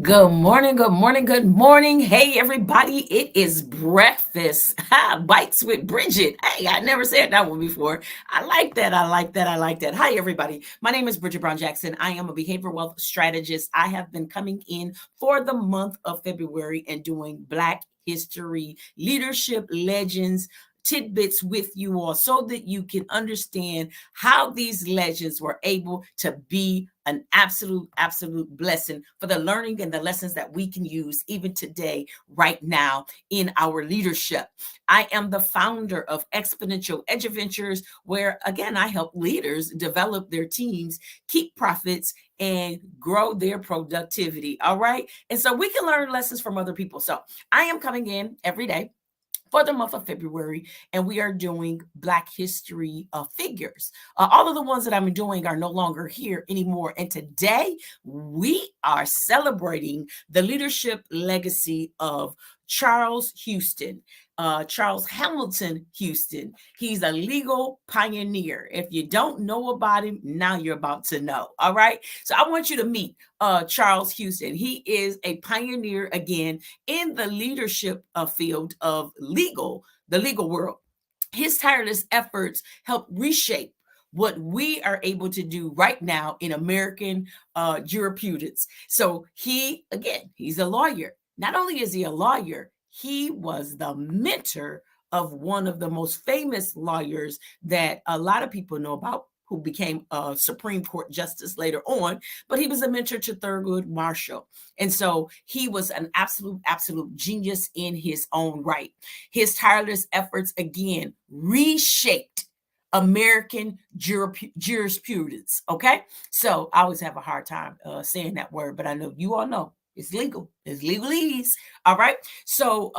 Good morning, good morning, good morning. Hey, everybody, it is breakfast. Bites with Bridget. Hey, I never said that one before. I like that. I like that. I like that. Hi, everybody. My name is Bridget Brown Jackson. I am a behavioral wealth strategist. I have been coming in for the month of February and doing Black History Leadership Legends tidbits with you all so that you can understand how these legends were able to be an absolute blessing for the learning and the lessons that we can use even today, right now in our leadership. I am the founder of Exponential Eduventures, where again, I help leaders develop their teams, keep profits, and grow their productivity. All right. And so we can learn lessons from other people. So I am coming in every day for the month of February, and we are doing Black History figures. All of the ones that I'm doing are no longer here anymore. And today we are celebrating the leadership legacy of Charles Houston. Charles Hamilton Houston. He's a legal pioneer. If you don't know about him, now you're about to know. All right. So I want you to meet Charles Houston. He is a pioneer again in the leadership field of the legal world. His tireless efforts help reshape what we are able to do right now in American jurisprudence. So he's a lawyer. Not only is he a lawyer, he was the mentor of one of the most famous lawyers that a lot of people know about, who became a Supreme Court justice later on, but he was a mentor to Thurgood Marshall. And so he was an absolute genius in his own right. His tireless efforts, again, reshaped American jurisprudence. Okay. So I always have a hard time saying that word, but I know you all know it's legal. It's legalese. All right. So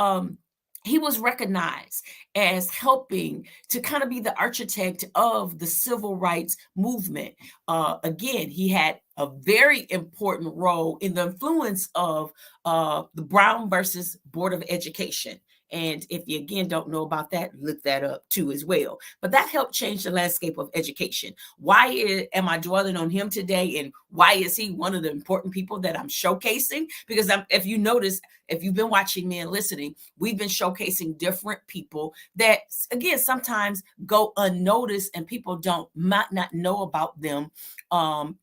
he was recognized as helping to kind of be the architect of the civil rights movement. Again, he had a very important role in the influence of the Brown versus Board of Education. And if you again don't know about that, look that up too as well. But that helped change the landscape of education. Why am I dwelling on him today? And why is he one of the important people that I'm showcasing? Because if you notice, if you've been watching me and listening, we've been showcasing different people that, again, sometimes go unnoticed and people might not know about them,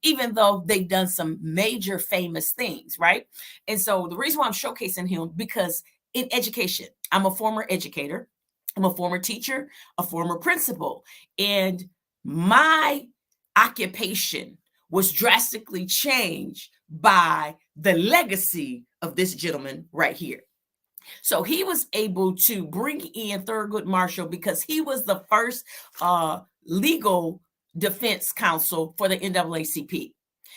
even though they've done some major famous things, right? And so the reason why I'm showcasing him, because in education, I'm a former educator, I'm a former teacher, a former principal, and my occupation was drastically changed by the legacy of this gentleman right here. So he was able to bring in Thurgood Marshall because he was the first legal defense counsel for the NAACP.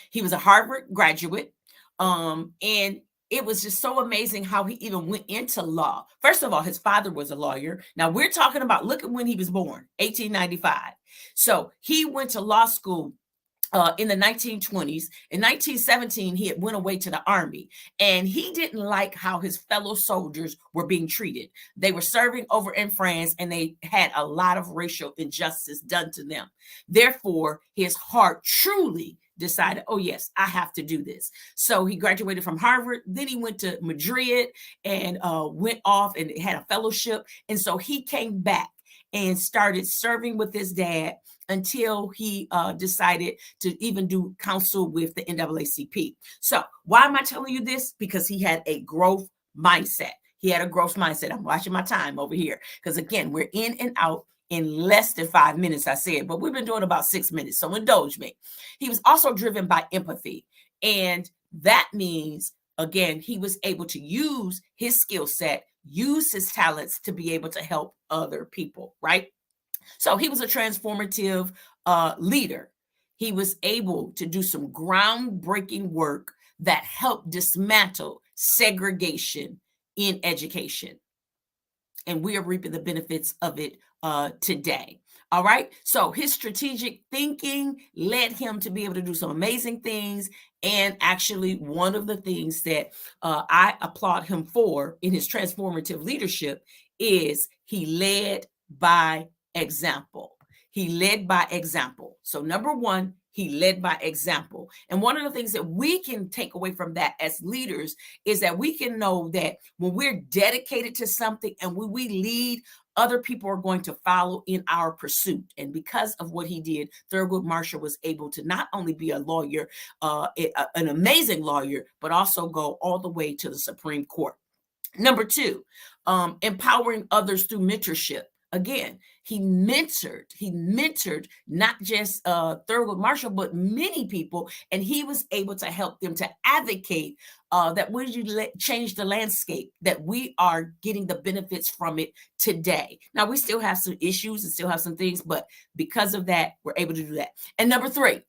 He was a Harvard graduate, and it was just so amazing how he even went into law. First of all, his father was a lawyer. Now we're talking about, look at when he was born, 1895. So he went to law school in the 1920s. In 1917, he had went away to the army, and he didn't like how his fellow soldiers were being treated. They were serving over in France, and they had a lot of racial injustice done to them. Therefore, his heart truly decided, oh yes, I have to do this. So he graduated from Harvard. Then he went to Madrid and went off and had a fellowship. And so he came back and started serving with his dad until he decided to even do counsel with the NAACP. So why am I telling you this? Because he had a growth mindset. He had a growth mindset. I'm watching my time over here because, again, we're in and out in less than 5 minutes, I said, but we've been doing about 6 minutes, so indulge me. He was also driven by empathy, and that means, again, he was able to use his skill set, use his talents to be able to help other people, right? So he was a transformative leader. He was able to do some groundbreaking work that helped dismantle segregation in education. And we are reaping the benefits of it today. All right. So his strategic thinking led him to be able to do some amazing things. And actually, one of the things that I applaud him for in his transformative leadership is he led by example. He led by example. So number one, He led by example. And one of the things that we can take away from that as leaders is that we can know that when we're dedicated to something and when we lead, other people are going to follow in our pursuit. And because of what he did, Thurgood Marshall was able to not only be a lawyer, an amazing lawyer, but also go all the way to the Supreme Court. Number two, empowering others through mentorship. Again, he mentored not just Thurgood Marshall, but many people, and he was able to help them to advocate that we change the landscape, that we are getting the benefits from it today. Now, we still have some issues and still have some things, but because of that, we're able to do that. And number three,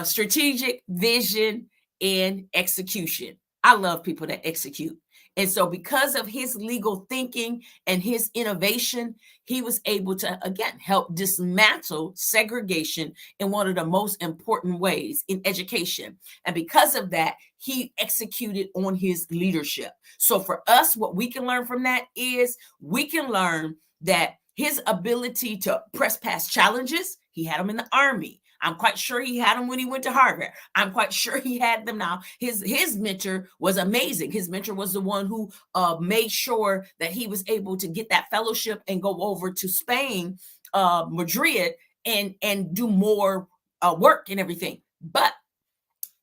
strategic vision and execution. I love people that execute. And so because of his legal thinking and his innovation, he was able to, again, help dismantle segregation in one of the most important ways in education. And because of that, he executed on his leadership. So for us, what we can learn from that is we can learn that his ability to press past challenges, he had them in the Army. I'm quite sure he had them when he went to Harvard. I'm quite sure he had them now. His mentor was amazing. His mentor was the one who made sure that he was able to get that fellowship and go over to Spain, Madrid, and do more work and everything. But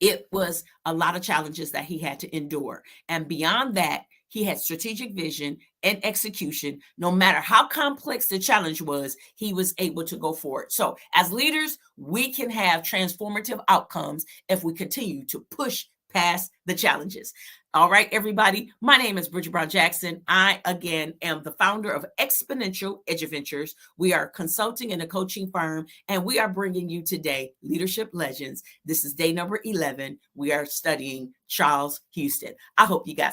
it was a lot of challenges that he had to endure. And beyond that, he had strategic vision and execution. No matter how complex the challenge was, he was able to go for it. So as leaders, we can have transformative outcomes if we continue to push past the challenges. All right, everybody. My name is Bridget Brown Jackson. I, again, am the founder of Exponential Eduventures. We are a consulting and a coaching firm, and we are bringing you today Leadership Legends. This is day number 11. We are studying Charles Houston. I hope you got